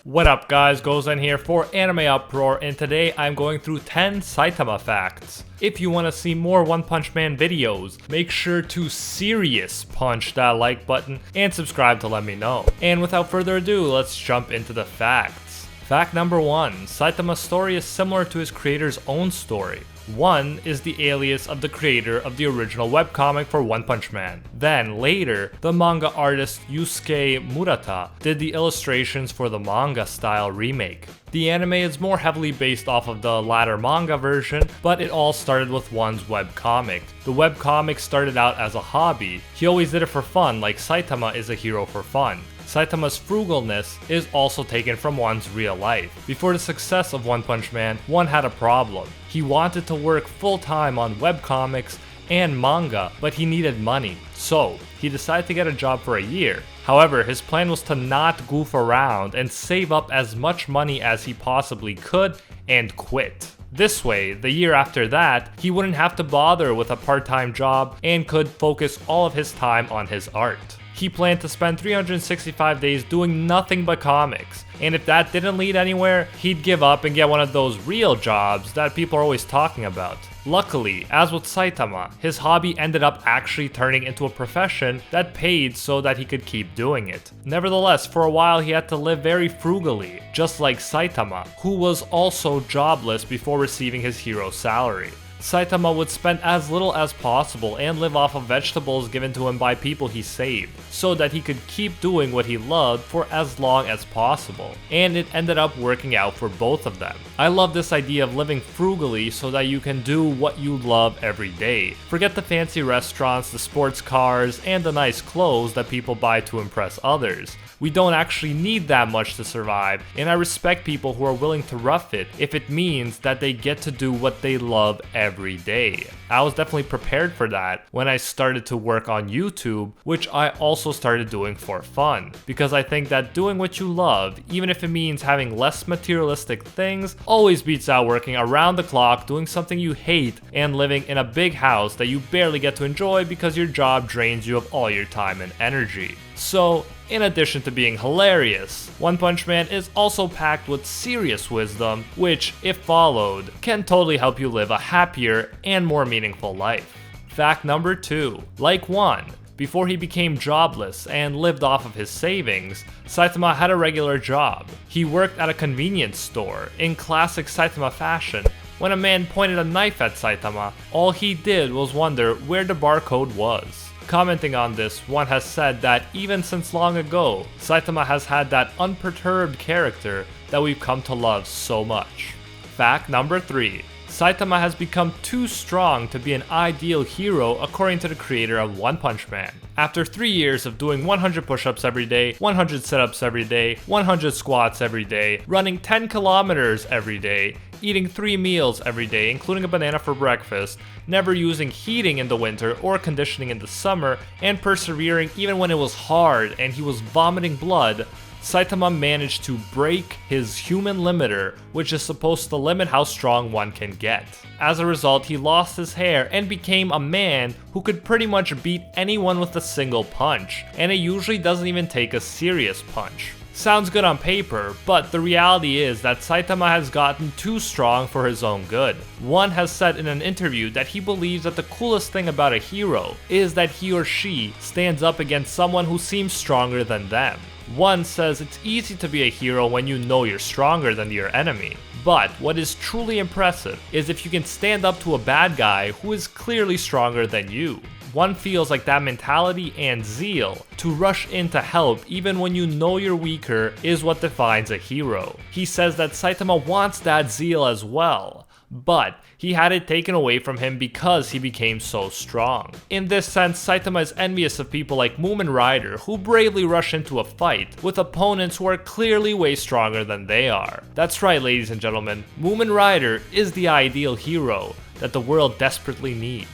What up guys, Gozen here for AnimeUproar, and today I'm going through 10 Saitama facts. If you want to see more One Punch Man videos, make sure to serious punch that like button and subscribe to let me know. And without further ado, let's jump into the facts. Fact number 1, Saitama's story is similar to his creator's own story. 1 is the alias of the creator of the original webcomic for One Punch Man. Then, later, the manga artist Yusuke Murata did the illustrations for the manga-style remake. The anime is more heavily based off of the latter manga version, but it all started with 1's webcomic. The webcomic started out as a hobby. He always did it for fun, like Saitama is a hero for fun. Saitama's frugalness is also taken from 1's real life. Before the success of One Punch Man, 1 had a problem. He wanted to work full-time on webcomics and manga, but he needed money, so he decided to get a job for a year. However, his plan was to not goof around and save up as much money as he possibly could and quit. This way, the year after that, he wouldn't have to bother with a part-time job and could focus all of his time on his art. He planned to spend 365 days doing nothing but comics, and if that didn't lead anywhere, he'd give up and get one of those real jobs that people are always talking about. Luckily, as with Saitama, his hobby ended up actually turning into a profession that paid so that he could keep doing it. Nevertheless, for a while he had to live very frugally, just like Saitama, who was also jobless before receiving his hero salary. Saitama would spend as little as possible and live off of vegetables given to him by people he saved, so that he could keep doing what he loved for as long as possible, and it ended up working out for both of them. I love this idea of living frugally so that you can do what you love every day. Forget the fancy restaurants, the sports cars, and the nice clothes that people buy to impress others. We don't actually need that much to survive, and I respect people who are willing to rough it if it means that they get to do what they love every day. I was definitely prepared for that when I started to work on YouTube, which I also started doing for fun, because I think that doing what you love, even if it means having less materialistic things, always beats out working around the clock doing something you hate and living in a big house that you barely get to enjoy because your job drains you of all your time and energy. So, in addition to being hilarious, One Punch Man is also packed with serious wisdom, which, if followed, can totally help you live a happier and more meaningful life. Fact number 2. Like 1, before he became jobless and lived off of his savings, Saitama had a regular job. He worked at a convenience store. In classic Saitama fashion, when a man pointed a knife at Saitama, all he did was wonder where the barcode was. Commenting on this, 1 has said that even since long ago, Saitama has had that unperturbed character that we've come to love so much. Fact number 3. Saitama has become too strong to be an ideal hero according to the creator of One Punch Man. After 3 years of doing 100 push-ups every day, 100 sit-ups every day, 100 squats every day, running 10 kilometers every day, eating 3 meals every day, including a banana for breakfast, never using heating in the winter or conditioning in the summer, and persevering even when it was hard and he was vomiting blood, Saitama managed to break his human limiter, which is supposed to limit how strong one can get. As a result, he lost his hair and became a man who could pretty much beat anyone with a single punch, and it usually doesn't even take a serious punch. Sounds good on paper, but the reality is that Saitama has gotten too strong for his own good. 1 has said in an interview that he believes that the coolest thing about a hero is that he or she stands up against someone who seems stronger than them. 1 says it's easy to be a hero when you know you're stronger than your enemy. But what is truly impressive is if you can stand up to a bad guy who is clearly stronger than you. 1 feels like that mentality and zeal to rush in to help even when you know you're weaker is what defines a hero. He says that Saitama wants that zeal as well, but he had it taken away from him because he became so strong. In this sense, Saitama is envious of people like Moomin Rider who bravely rush into a fight with opponents who are clearly way stronger than they are. That's right, ladies and gentlemen, Moomin Rider is the ideal hero that the world desperately needs.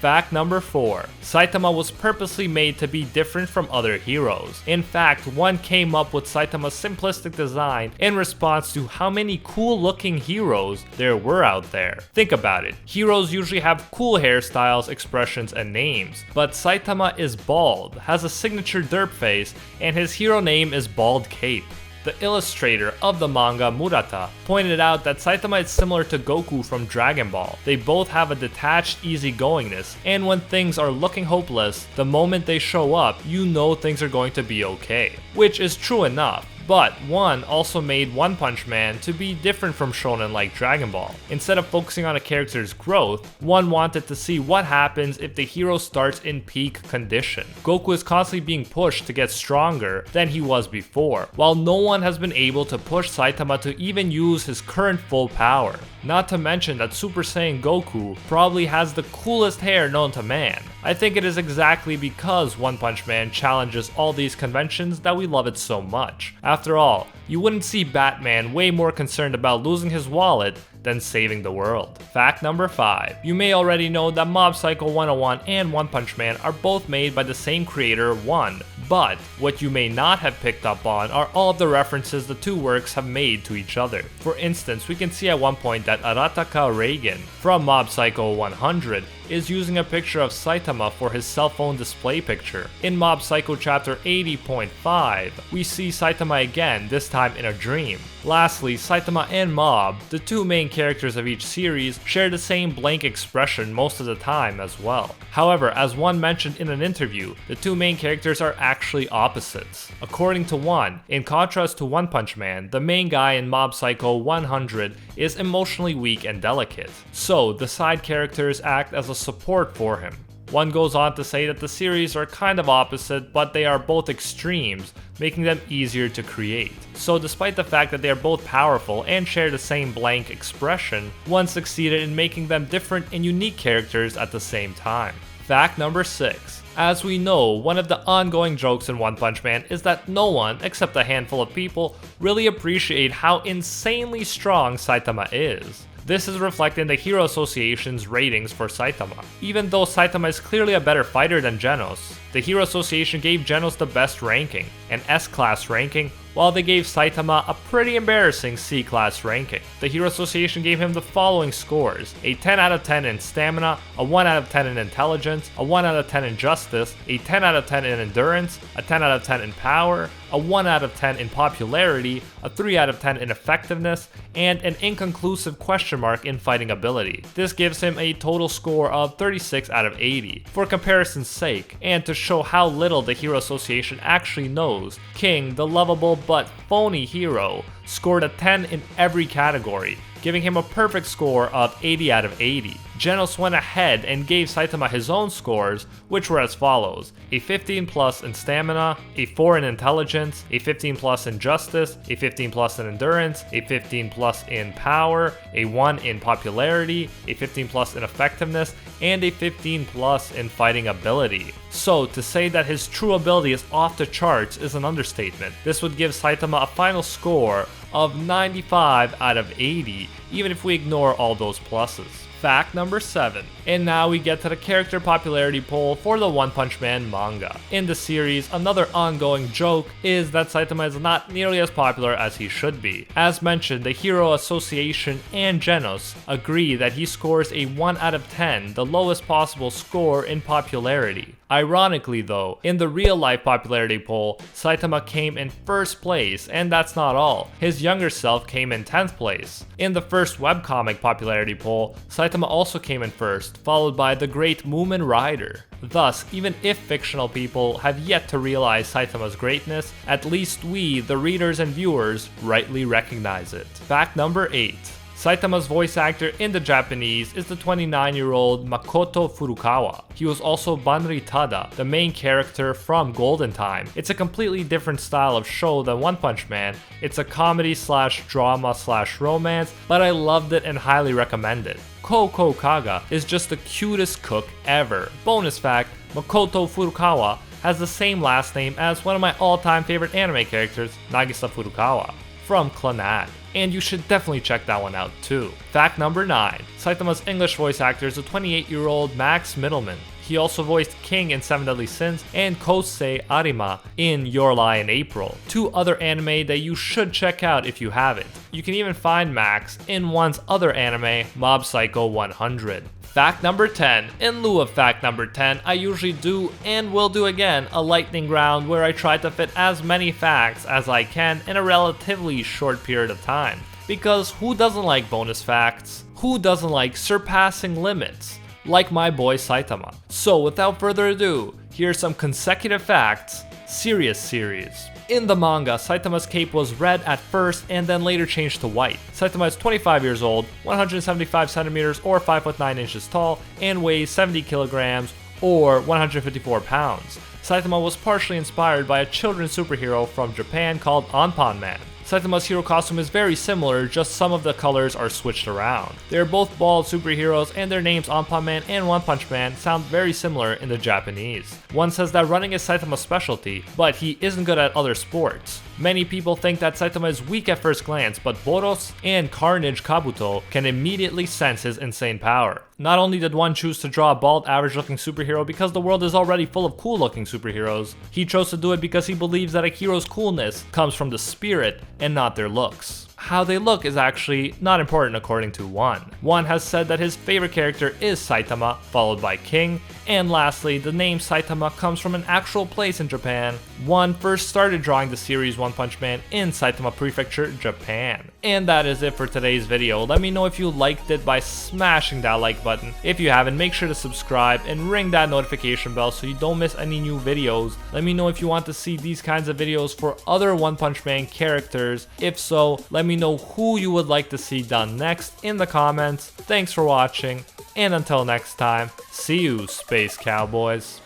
Fact number 4. Saitama was purposely made to be different from other heroes. In fact, 1 came up with Saitama's simplistic design in response to how many cool looking heroes there were out there. Think about it. Heroes usually have cool hairstyles, expressions, and names, but Saitama is bald, has a signature derp face, and his hero name is Bald Cape. The illustrator of the manga, Murata, pointed out that Saitama is similar to Goku from Dragon Ball. They both have a detached easygoingness, and when things are looking hopeless, the moment they show up, you know things are going to be okay. Which is true enough. But one also made One Punch Man to be different from shonen like Dragon Ball. Instead of focusing on a character's growth, one wanted to see what happens if the hero starts in peak condition. Goku is constantly being pushed to get stronger than he was before, while no one has been able to push Saitama to even use his current full power. Not to mention that Super Saiyan Goku probably has the coolest hair known to man. I think it is exactly because One Punch Man challenges all these conventions that we love it so much. After all, you wouldn't see Batman way more concerned about losing his wallet than saving the world. Fact number 5. You may already know that Mob Psycho 101 and One Punch Man are both made by the same creator, One. But what you may not have picked up on are all of the references the two works have made to each other. For instance, we can see at one point that Arataka Reigen from Mob Psycho 100 is using a picture of Saitama for his cell phone display picture. In Mob Psycho chapter 80.5, we see Saitama again, this time in a dream. Lastly, Saitama and Mob, the two main characters of each series, share the same blank expression most of the time as well. However, as One mentioned in an interview, the two main characters are actually opposites. According to One, in contrast to One Punch Man, the main guy in Mob Psycho 100 is emotionally weak and delicate, so the side characters act as a support for him. One goes on to say that the series are kind of opposite, but they are both extremes, making them easier to create. So despite the fact that they are both powerful and share the same blank expression, One succeeded in making them different and unique characters at the same time. Fact number 6. As we know, one of the ongoing jokes in One Punch Man is that no one, except a handful of people, really appreciate how insanely strong Saitama is. This is reflected in the Hero Association's ratings for Saitama. Even though Saitama is clearly a better fighter than Genos, the Hero Association gave Genos the best ranking, an S-class ranking, while they gave Saitama a pretty embarrassing C-class ranking. The Hero Association gave him the following scores: a 10 out of 10 in stamina, a 1 out of 10 in intelligence, a 1 out of 10 in justice, a 10 out of 10 in endurance, a 10 out of 10 in power, a 1 out of 10 in popularity, a 3 out of 10 in effectiveness, and an inconclusive question mark in fighting ability. This gives him a total score of 36 out of 80. For comparison's sake, and to show how little the Hero Association actually knows, King, the lovable but phony hero, scored a 10 in every category, giving him a perfect score of 80 out of 80. Genos went ahead and gave Saitama his own scores, which were as follows: a 15 plus in stamina, a 4 in intelligence, a 15 plus in justice, a 15 plus in endurance, a 15 plus in power, a 1 in popularity, a 15 plus in effectiveness, and a 15 plus in fighting ability. So to say that his true ability is off the charts is an understatement. This would give Saitama a final score of 95 out of 80, even if we ignore all those pluses. Fact number 7. And now we get to the character popularity poll for the One Punch Man manga. In the series, another ongoing joke is that Saitama is not nearly as popular as he should be. As mentioned, the Hero Association and Genos agree that he scores a 1 out of 10, the lowest possible score in popularity. Ironically though, in the real life popularity poll, Saitama came in first place, and that's not all. His younger self came in 10th place. In the first webcomic popularity poll, Saitama also came in first, followed by the great Moomin Rider. Thus, even if fictional people have yet to realize Saitama's greatness, at least we, the readers and viewers, rightly recognize it. Fact number 8. Saitama's voice actor in the Japanese is the 29-year-old Makoto Furukawa. He was also Banri Tada, the main character from Golden Time. It's a completely different style of show than One Punch Man. It's a comedy slash drama slash romance, but I loved it and highly recommend it. Koko Kaga is just the cutest cook ever. Bonus fact, Makoto Furukawa has the same last name as one of my all-time favorite anime characters, Nagisa Furukawa, from Clannad. And you should definitely check that one out too. Fact number 9. Saitama's English voice actor is a 28-year-old Max Middleman. He also voiced King in 7 Deadly Sins and Kosei Arima in Your Lie in April, two other anime that you should check out if you haven't. You can even find Max in One's other anime, Mob Psycho 100. Fact number 10. In lieu of fact number 10, I usually do and will do again a lightning round where I try to fit as many facts as I can in a relatively short period of time. Because who doesn't like bonus facts? Who doesn't like surpassing limits? Like my boy Saitama. So without further ado, here's some consecutive facts, serious series. In the manga, Saitama's cape was red at first and then later changed to white. Saitama is 25 years old, 175 centimeters or 5 foot 9 inches tall, and weighs 70 kilograms or 154 pounds. Saitama was partially inspired by a children's superhero from Japan called Anpan Man. Saitama's hero costume is very similar, just some of the colors are switched around. They are both bald superheroes and their names Anpan Man and One Punch Man sound very similar in the Japanese. One says that running is Saitama's specialty, but he isn't good at other sports. Many people think that Saitama is weak at first glance, but Boros and Carnage Kabuto can immediately sense his insane power. Not only did one choose to draw a bald, average-looking superhero because the world is already full of cool-looking superheroes, he chose to do it because he believes that a hero's coolness comes from the spirit and not their looks. How they look is actually not important according to One. One has said that his favorite character is Saitama, followed by King, and lastly, the name Saitama comes from an actual place in Japan. One first started drawing the series One Punch Man in Saitama Prefecture, Japan. And that is it for today's video. Let me know if you liked it by smashing that like button. If you haven't, make sure to subscribe and ring that notification bell so you don't miss any new videos. Let me know if you want to see these kinds of videos for other One Punch Man characters. If so, let me know who you would like to see done next in the comments. Thanks for watching, and until next time, see you, Space Cowboys.